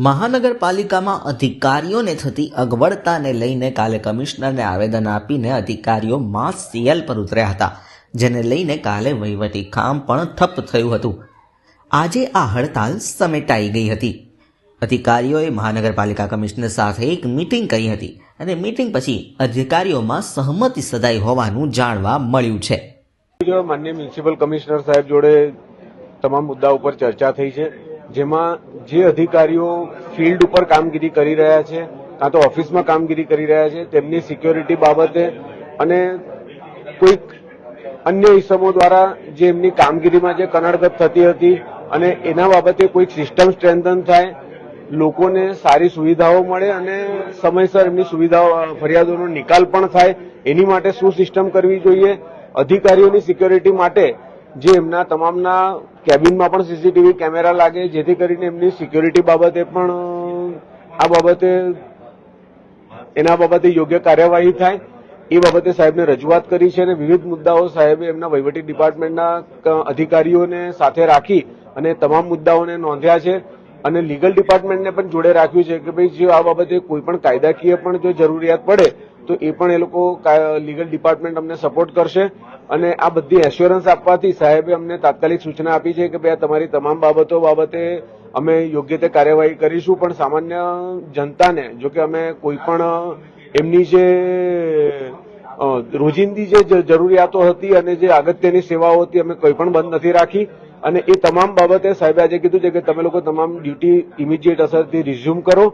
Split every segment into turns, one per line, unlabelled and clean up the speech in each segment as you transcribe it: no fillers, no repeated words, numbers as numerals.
મહાનગરપાલિકામાં અધિકારીઓને થતી અગવડતાને લઈને કાલે કમિશનરને આવેદન આપીને અધિકારીઓ માસ સીએલ પર ઉતર્યા હતા, જેને લઈને કાલે વહીવટી કામ પણ ઠપ થયું હતું. આજે આ હડતાલ સમેટાઈ ગઈ હતી. અધિકારીઓએ મહાનગરપાલિકા કમિશનર સાથે એક મીટિંગ કરી હતી અને મીટિંગ પછી અધિકારીઓમાં સહમતિ સધાઈ હોવાનું જાણવા મળ્યું છે.
માનનીય મ્યુનિસિપલ કમિશનર સાહેબ જોડે તમામ મુદ્દા ઉપર ચર્ચા થઈ છે, જેમાં જે અધિકારીઓ ફિલ્ડ ઉપર કામગીરી કરી રહ્યા છે, કાં તો ઓફિસમાં કામગીરી કરી રહ્યા છે, તેમની સિક્યોરિટી બાબતે અને કોઈક અન્ય ઇસમો દ્વારા જે એમની કામગીરીમાં જે કનડગત થતી હતી અને એના બાબતે કોઈક સિસ્ટમ સ્ટ્રેન્થન થાય, લોકોને સારી સુવિધાઓ મળે અને સમયસર એમની સુવિધાઓ ફરિયાદોનો નિકાલ પણ થાય, એની માટે શું સિસ્ટમ કરવી જોઈએ. અધિકારીઓની સિક્યોરિટી માટે જે એમના તમામના કેબિનમાં પણ સીસીટીવી કેમેરા લાગે, જેથી કરીને એમની સિક્યોરિટી બાબતે પણ એના બાબતે યોગ્ય કાર્યવાહી થાય, એ બાબતે સાહેબને રજૂઆત કરી છે અને વિવિધ મુદ્દાઓ સાહેબે એમના વહીવટી ડિપાર્ટમેન્ટના અધિકારીઓને સાથે રાખી અને તમામ મુદ્દાઓને નોંધ્યા છે અને લીગલ ડિપાર્ટમેન્ટને પણ જોડે રાખ્યું છે કે ભાઈ જો આ બાબતે કોઈ પણ કાયદાકીય પણ જો જરૂરિયાત પડે તો એ પણ એ લોકો લીગલ ડિપાર્ટમેન્ટ અમને સપોર્ટ કરશે અને આ બધી એશ્યોરન્સ આપવાથી સાહેબે અમને તાત્કાલિક સૂચના આપી છે કે ભાઈ તમારી તમામ બાબતો બાબતે અમે યોગ્ય તે કાર્યવાહી કરીશું. પણ સામાન્ય જનતાને જો કે અમે કોઈ પણ એમની જે રોજિંદી જે જરૂરિયાતો હતી અને જે અગત્યની સેવાઓ હતી અમે કોઈ પણ બંધ નથી રાખી અને એ તમામ બાબતે સાહેબે આજે કીધું છે કે તમે લોકો તમામ ડ્યુટી ઇમિડિયેટ અસરથી રિઝ્યુમ કરો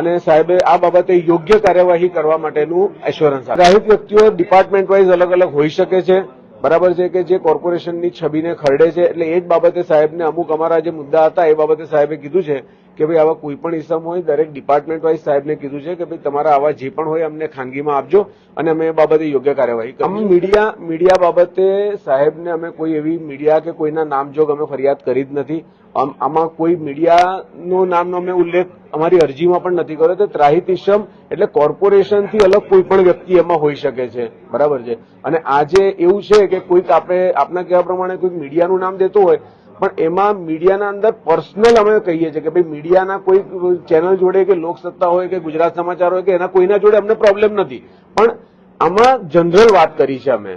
અને સાહેબે આ બાબતે યોગ્ય કાર્યવાહી કરવા માટેનું એશ્યોરન્સ આપ્યું. રાહિત વ્યક્તિઓ ડિપાર્ટમેન્ટ વાઇઝ અલગ અલગ હોઈ શકે છે, બરાબર છે, કે જે કોર્પોરેશનની છબીને ખરડે છે, એટલે એ જ બાબતે સાહેબને અમુક અમારા જે મુદ્દા હતા એ બાબતે સાહેબે કીધું છે કે ભાઈ આવા કોઈ પણ ઇસમ હોય દરેક ડિપાર્ટમેન્ટ વાઇઝ સાહેબને કીધું છે કે ભાઈ તમારા આવા જે પણ હોય અમને ખાનગીમાં આપજો અને અમે એ બાબતે યોગ્ય કાર્યવાહી કરીશું. મીડિયા બાબતે સાહેબને અમે કોઈ એવી મીડિયા કે કોઈના નામજોગ અમે ફરિયાદ કરી જ નથી. આમાં કોઈ મીડિયાનું નામનો અમે ઉલ્લેખ અમારી અરજીમાં પણ નથી કર્યો. તો ત્રાહિત ઇસમ એટલે કોર્પોરેશનથી અલગ કોઈ પણ વ્યક્તિ એમાં હોઈ શકે છે, બરાબર છે. અને આજે એવું છે કે કોઈક આપના કહેવા પ્રમાણે કોઈક મીડિયાનું નામ દેતું હોય પણ એમાં મીડિયાના અંદર પર્સનલ અમે કહીએ છીએ કે ભાઈ મીડિયાના કોઈ ચેનલ જોડે કે લોકસત્તા હોય કે ગુજરાત સમાચાર હોય કે એના કોઈના જોડે અમને પ્રોબ્લેમ નથી, પણ આમાં જનરલ વાત કરી છે અમે.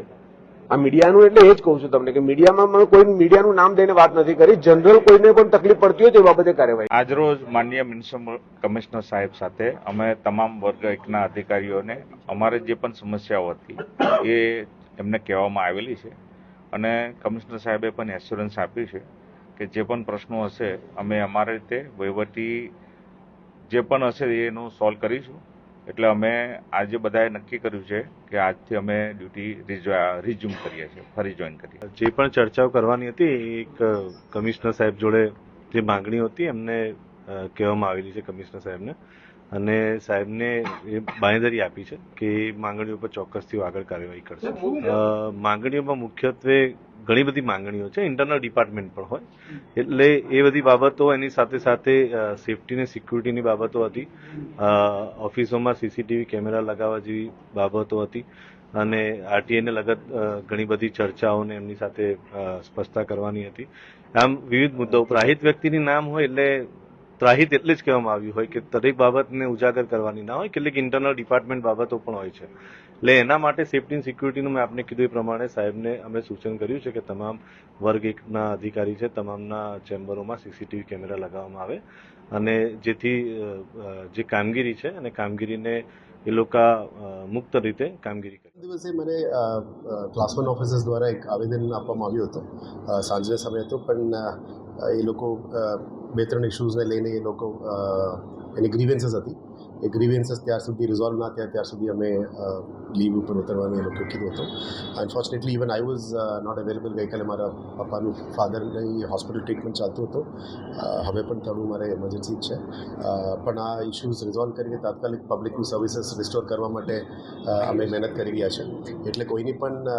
આ મીડિયાનું એટલે એ જ કહું છું તમને કે મીડિયામાં કોઈ મીડિયાનું નામ દઈને વાત નથી કરી, જનરલ કોઈને પણ તકલીફ પડતી હોય તો એ બાબતે કાર્યવાહી.
આજરોજ માનનીય મ્યુનિસિપલ કમિશનર સાહેબ સાથે અમે તમામ વર્ગ એકના અધિકારીઓને અમારે જે પણ સમસ્યાઓ હતી એ એમને કહેવામાં આવેલી છે અને કમિશનર સાહેબે પણ એશ્યોરન્સ આપ્યું છે કે જે પણ પ્રશ્નો હશે અમે અમારી રીતે વહીવટી જે પણ હશે એનું સોલ્વ કરીશું. એટલે અમે આજે બધાએ નક્કી કર્યું છે કે આજથી અમે ડ્યુટી રિઝ્યુમ કરીએ છીએ, ફરી જોઈન કરીએ.
જે પણ ચર્ચાઓ કરવાની હતી એક કમિશનર સાહેબ જોડે જે માંગણીઓ હતી એમને કહેવામાં આવેલી છે કમિશનર સાહેબને, અને સાહેબને એ બાંયધરી આપી છે કે એ માંગણીઓ પર ચોક્કસથી આગળ કાર્યવાહી કરશે. માંગણીઓમાં મુખ્યત્વે ઘણી બધી માંગણીઓ છે, ઇન્ટરનલ ડિપાર્ટમેન્ટ પણ હોય, એટલે એ બધી બાબતો એની સાથે સાથે સેફટી અને સિક્યુરિટીની બાબતો હતી, ઓફિસોમાં સીસીટીવી કેમેરા લગાવવા જેવી બાબતો હતી અને આરટીઆઈને લગત ઘણી બધી ચર્ચાઓને એમની સાથે સ્પષ્ટતા કરવાની હતી. આમ વિવિધ મુદ્દાઓ પર રાહિત વ્યક્તિની નામ હોય એટલે ત્રાહિત એટલે જ કહેવામાં આવ્યું હોય કે દરેક બાબતને ઉજાગર કરવાની ના હોય, કેટલીક ઇન્ટરનલ ડિપાર્ટમેન્ટ બાબતો પણ હોય છે. એટલે એના માટે સેફટી અને સિક્યુરિટીનું મેં આપને કીધું એ પ્રમાણે સાહેબને અમે સૂચન કર્યું છે કે તમામ વર્ગ એકના અધિકારી છે તમામના ચેમ્બરોમાં સીસીટીવી કેમેરા લગાવવામાં આવે અને જેથી જે કામગીરી છે અને કામગીરીને એ લોકો મુક્ત રીતે કામગીરી કરે.
દિવસે મને ક્લાસ 1 ઓફિસર્સ દ્વારા એક આવેદન આપવામાં આવ્યું હતું, સાંજના સમય હતો, પણ એ લોકો 2-3 ઇસ્યુઝને લઈને એ લોકો એની ગ્રીવેન્સીસ હતી, એ ગ્રીવેન્સીસ ત્યાર સુધી રિઝોલ્વ ના થયા ત્યાર સુધી અમે લીવ ઉપર ઉતરવાનું એ લોકોએ કીધું હતું. Unfortunately even I was not available. ગઈકાલે મારા પપ્પાનું ફાધરની હોસ્પિટલ ટ્રીટમેન્ટ ચાલતું હતું, હવે પણ થોડું મારે એમરજન્સી જ છે, પણ આ ઇસ્યુઝ રિઝોલ્વ કરીને તાત્કાલિક પબ્લિકની સર્વિસીસ રિસ્ટોર કરવા માટે અમે મહેનત કરી રહ્યા છે. એટલે કોઈની પણ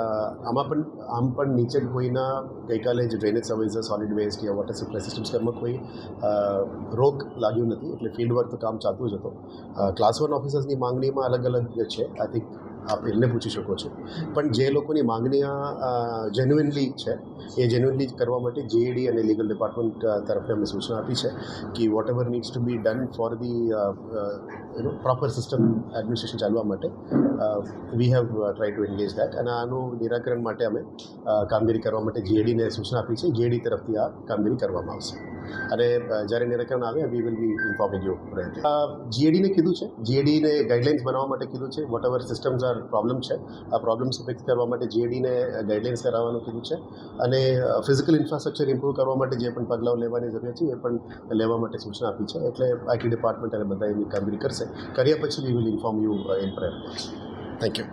આમ પણ નીચે કોઈના ગઈકાલે જે ડ્રેનેજ સર્વિસીસ, સોલિડ વેસ્ટ યા વોટર સપ્લાય સિસ્ટમ્સ કરવામાં કોઈ રોક લાગ્યું નથી, એટલે ફિલ્ડ વર્ક તો કામ ચાલતું જ હતું. ક્લાસ 1 ઓફિસર્સની માંગણીમાં અલગ અલગ છે. આઈ થિંક આપ એમને પૂછી શકો છો. પણ જે લોકોની માંગણીઓ જેન્યુઇનલી છે એ જેન્યુઇનલી કરવા માટે જીએડી અને લીગલ ડિપાર્ટમેન્ટ તરફથી અમે સૂચના આપી છે કે whatever needs to be done for the proper system administration ચાલવા માટે we have try to engage that, અને આનું નિરાકરણ માટે અમે કામગીરી કરવા માટે જીએડીને સૂચના આપી છે. જીએડી તરફથી આ કામગીરી કરવામાં આવશે અને જ્યારે નિરાકરણ આવે we will be informing you. જીએડીને કીધું છે, જીએડીને ગાઈડલાઇન્સ બનાવવા માટે કીધું છે. Whatever systems are problem છે, આ પ્રોબ્લેમ્સ ફિક્સ કરવા માટે જીએડીને ગાઈડલાઇન્સ કરાવવાનું કીધું છે અને ફિઝિકલ ઇન્ફ્રાસ્ટ્રક્ચર ઇમ્પ્રૂવ કરવા માટે જે પણ પગલાઓ લેવાની જરૂરિયાત છે એ પણ લેવા માટે સૂચના આપી છે. એટલે આઈટી ડિપાર્ટમેન્ટ અને બધા એની કામગીરી કરશે. કર્યા પછી we will inform you in prior. Thank you.